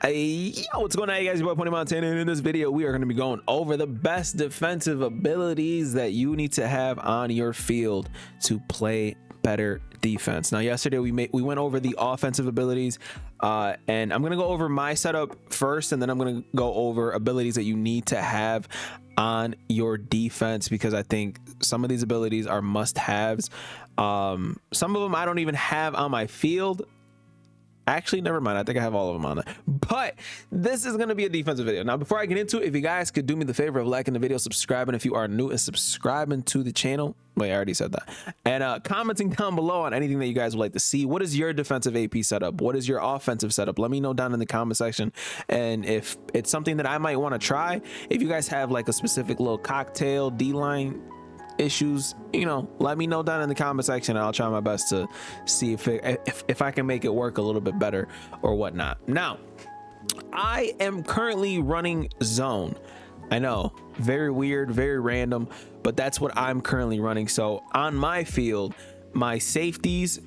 Yo, what's going on, guys? Your boy Pony Montana, and in this video we are going to be going over the best defensive abilities that you need to have on your field to play better defense. Now, yesterday we went over the offensive abilities, and I'm going to go over my setup first, and then I'm going to go over abilities that you need to have on your defense, because I think some of these abilities are must-haves. Some of them I don't even have on my field. Actually, never mind. I think I have all of them on there. But this is going to be a defensive video. Now, before I get into it, if you guys could do me the favor of liking the video, subscribing if you are new, and subscribing to the channel. Wait, I already said that. And commenting down below on anything that you guys would like to see. What is your defensive AP setup? What is your offensive setup? Let me know down in the comment section. And if it's something that I might want to try, if you guys have like a specific little cocktail D-line issues, you know, let me know down in the comment section, and I'll try my best to see if I can make it work a little bit better or whatnot. Now, I am currently running zone. I know, very weird, very random, but that's what I'm currently running. So on my field, my safeties,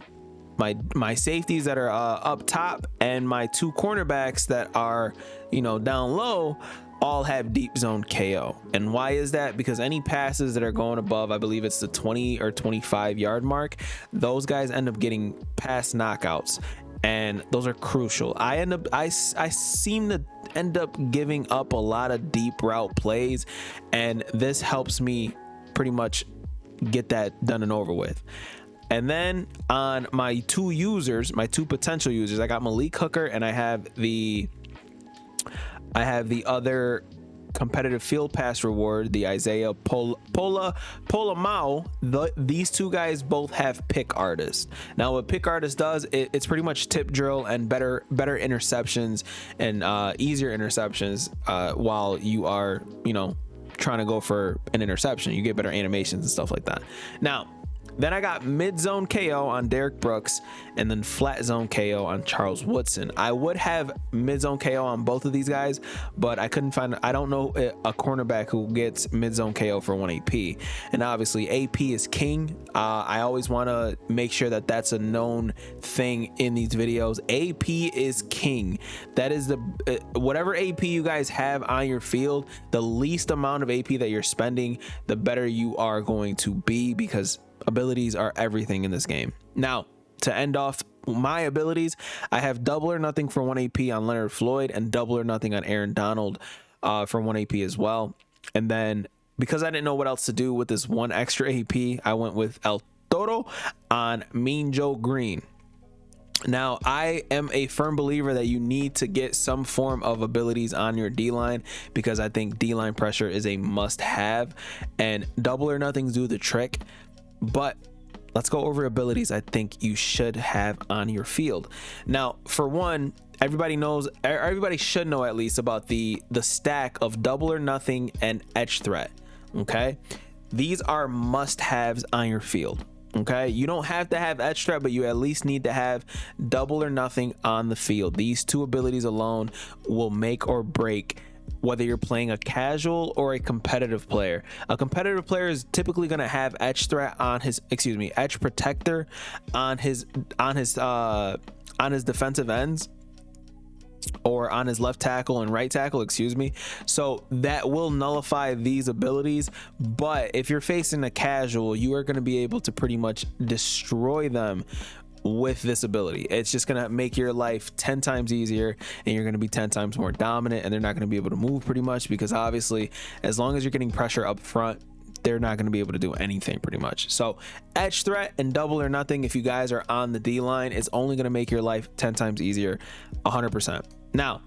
my safeties that are up top, and my two cornerbacks that are, you know, down low, all have deep zone KO. And why is that? Because any passes that are going above, I believe it's the 20 or 25 yard mark, those guys end up getting pass knockouts, and those are crucial. I seem to end up giving up a lot of deep route plays, and this helps me pretty much get that done and over with. And then on my two potential users, I got Malik Hooker, and I have the other competitive field pass reward, the Isaiah Polamau. These two guys both have pick artist. Now, what pick artist does, it's pretty much tip drill and better interceptions and easier interceptions while you are, you know, trying to go for an interception. You get better animations and stuff like that. Now, then I got mid zone KO on Derek Brooks, and then flat zone KO on Charles Woodson. I would have mid zone KO on both of these guys, but I couldn't find, I don't know a cornerback who gets mid zone KO for 1 AP. And obviously AP is king. I always want to make sure that that's a known thing in these videos. AP is king. That is the whatever AP you guys have on your field, the least amount of AP that you're spending, the better you are going to be, because abilities are everything in this game. Now, to end off my abilities, I have double or nothing for 1 AP on Leonard Floyd, and double or nothing on Aaron Donald for 1 AP as well. And then, because I didn't know what else to do with this one extra AP, I went with El Toro on Mean Joe Green. Now, I am a firm believer that you need to get some form of abilities on your D-line, because I think D-line pressure is a must-have, and double or nothings do the trick. But let's go over abilities I think you should have on your field. Now, for one, everybody should know at least about the stack of double or nothing and edge threat. Okay, these are must-haves on your field. Okay, you don't have to have edge threat, but you at least need to have double or nothing on the field. These two abilities alone will make or break whether you're playing a casual or a competitive player. A competitive player is typically going to have edge threat on his, edge protector on his defensive ends, or on his left tackle and right tackle, so that will nullify these abilities. But if you're facing a casual, you are going to be able to pretty much destroy them with this ability. It's just gonna make your life 10 times easier, and you're gonna be 10 times more dominant, and they're not gonna be able to move pretty much, because obviously as long as you're getting pressure up front, they're not going to be able to do anything pretty much. So edge threat and double or nothing, if you guys are on the D line, is only going to make your life 10 times easier, 100%. Now,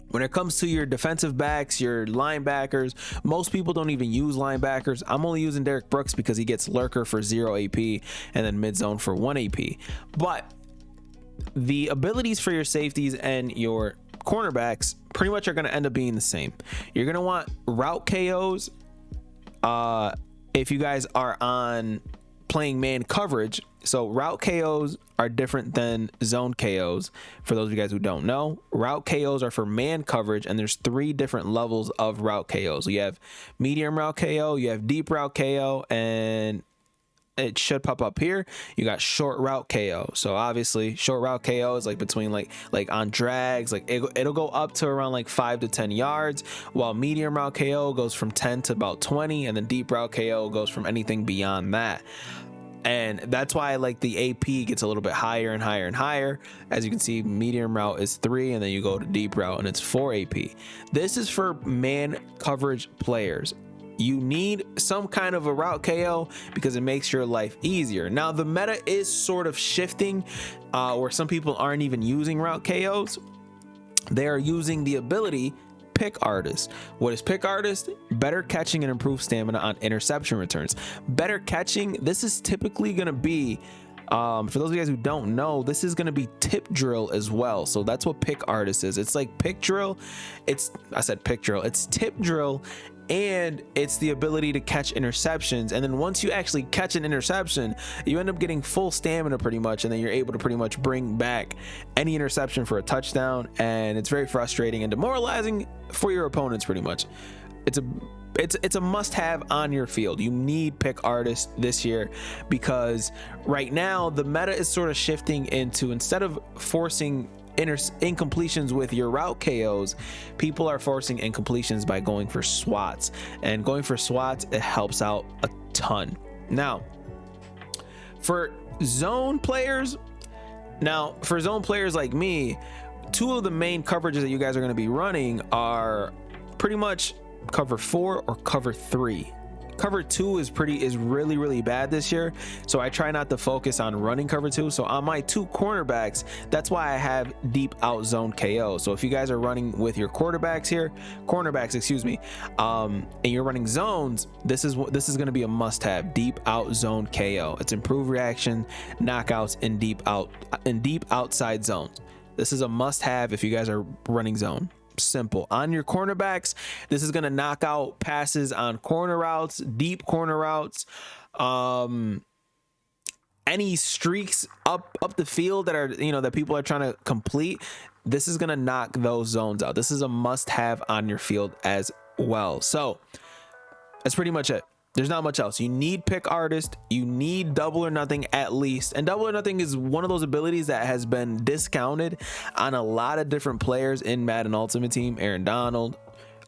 when it comes to your defensive backs, your linebackers, most people don't even use linebackers. I'm only using Derek Brooks because he gets lurker for 0 AP and then mid zone for 1 AP. But the abilities for your safeties and your cornerbacks pretty much are going to end up being the same. You're going to want route KOs. If you guys are on playing man coverage, so route KOs are different than zone KOs. For those of you guys who don't know, route KOs are for man coverage, and there's 3 different levels of route KOs. You have medium route KO, you have deep route KO, and it should pop up here. You got short route KO. So obviously short route KO is like between like on drags, like it'll go up to around like 5 to 10 yards, while medium route KO goes from 10 to about 20, and then deep route KO goes from anything beyond that. And that's why like the AP gets a little bit higher and higher and higher. As you can see, medium route is 3, and then you go to deep route and it's 4 AP. This is for man coverage players. You need some kind of a route KO because it makes your life easier. Now the meta is sort of shifting where some people aren't even using route KOs. They are using the ability Pick Artist. What is Pick Artist? Better catching and improved stamina on interception returns. Better catching, this is typically going to be for those of you guys who don't know, this is going to be tip drill as well. So that's what Pick Artist is. It's like pick drill. I said pick drill. It's tip drill, and it's the ability to catch interceptions. And then once you actually catch an interception, you end up getting full stamina pretty much, and then you're able to pretty much bring back any interception for a touchdown. And it's very frustrating and demoralizing for your opponents pretty much. It's a must-have on your field. You need Pick Artist this year because right now the meta is sort of shifting into, instead of forcing incompletions with your route KOs, people are forcing incompletions by going for swats, and going for swats, it helps out a ton. Now for zone players like me, two of the main coverages that you guys are going to be running are pretty much cover 4 or cover 3. Cover 2 is really bad this year, so I try not to focus on running cover 2. So on my 2 cornerbacks, that's why I have deep out zone KO. So if you guys are running with your cornerbacks, excuse me, and you're running zones, this is going to be a must-have: deep out zone KO. It's improved reaction, knockouts in deep outside zones. This is a must-have if you guys are running zone. Simple. On your cornerbacks, this is going to knock out passes on corner routes, deep corner routes, any streaks up the field that are, that people are trying to complete. This is going to knock those zones out. This is a must-have on your field as well. So that's pretty much it. There's not much else. You need Pick Artist. You need Double or Nothing at least. And Double or Nothing is one of those abilities that has been discounted on a lot of different players in Madden Ultimate Team. Aaron Donald,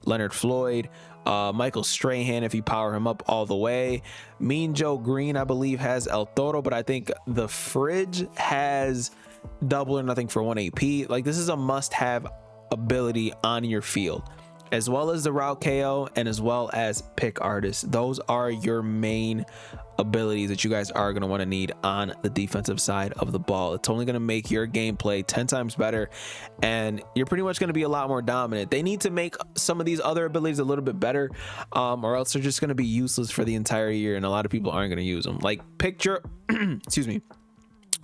Leonard Floyd, Michael Strahan if you power him up all the way. Mean Joe Green, I believe, has El Toro, but I think the Fridge has Double or Nothing for 1 AP. Like, this is a must-have ability on your field, as well as the route KO and as well as Pick Artist. Those are your main abilities that you guys are going to want to need on the defensive side of the ball. It's only going to make your gameplay 10 times better, and you're pretty much going to be a lot more dominant. They need to make some of these other abilities a little bit better, or else they're just going to be useless for the entire year, and a lot of people aren't going to use them. Like picture excuse me,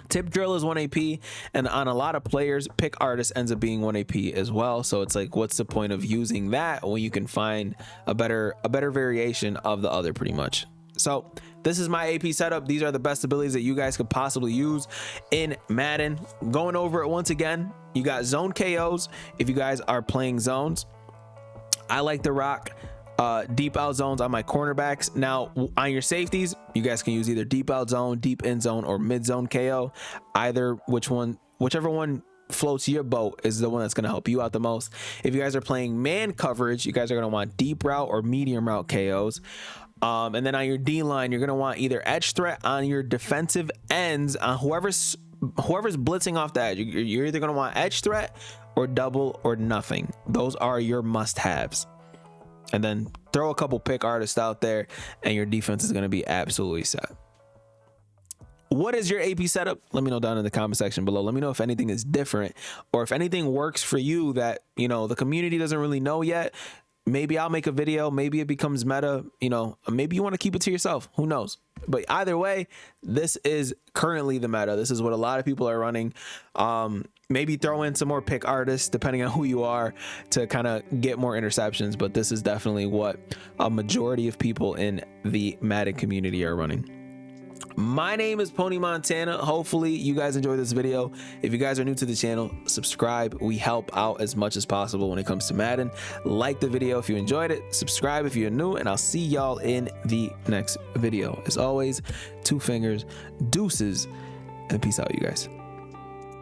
tip drill is 1 AP, and on a lot of players, Pick Artist ends up being 1 AP as well. So it's like, what's the point of using that when you can find a better variation of the other pretty much? So this is my AP setup. These are the best abilities that you guys could possibly use in Madden. Going over it once again, you got zone KOs if you guys are playing zones. I like to rock deep out zones on my cornerbacks. Now on your safeties, you guys can use either deep out zone, deep in zone, or mid zone KO. Whichever one floats your boat is the one that's going to help you out the most. If you guys are playing man coverage, you guys are going to want deep route or medium route KOs. And then on your D line, you're going to want either edge threat on your defensive ends. Whoever's blitzing off the edge, you're either going to want edge threat or Double or Nothing. Those are your must-haves. And then throw a couple Pick Artists out there, and your defense is going to be absolutely set. What is your AP setup? Let me know down in the comment section below. Let me know if anything is different, or if anything works for you that, the community doesn't really know yet. Maybe I'll make a video. Maybe it becomes meta. Maybe you want to keep it to yourself. Who knows? But either way, this is currently the meta. This is what a lot of people are running. Maybe throw in some more Pick Artists depending on who you are to kind of get more interceptions. But this is definitely what a majority of people in the Madden community are running. My name is Pony Montana. Hopefully you guys enjoyed this video. If you guys are new to the channel, subscribe. We help out as much as possible when it comes to Madden. Like the video if you enjoyed it, subscribe if you're new, and I'll see y'all in the next video. As always, 2 fingers, deuces, and peace out, you guys.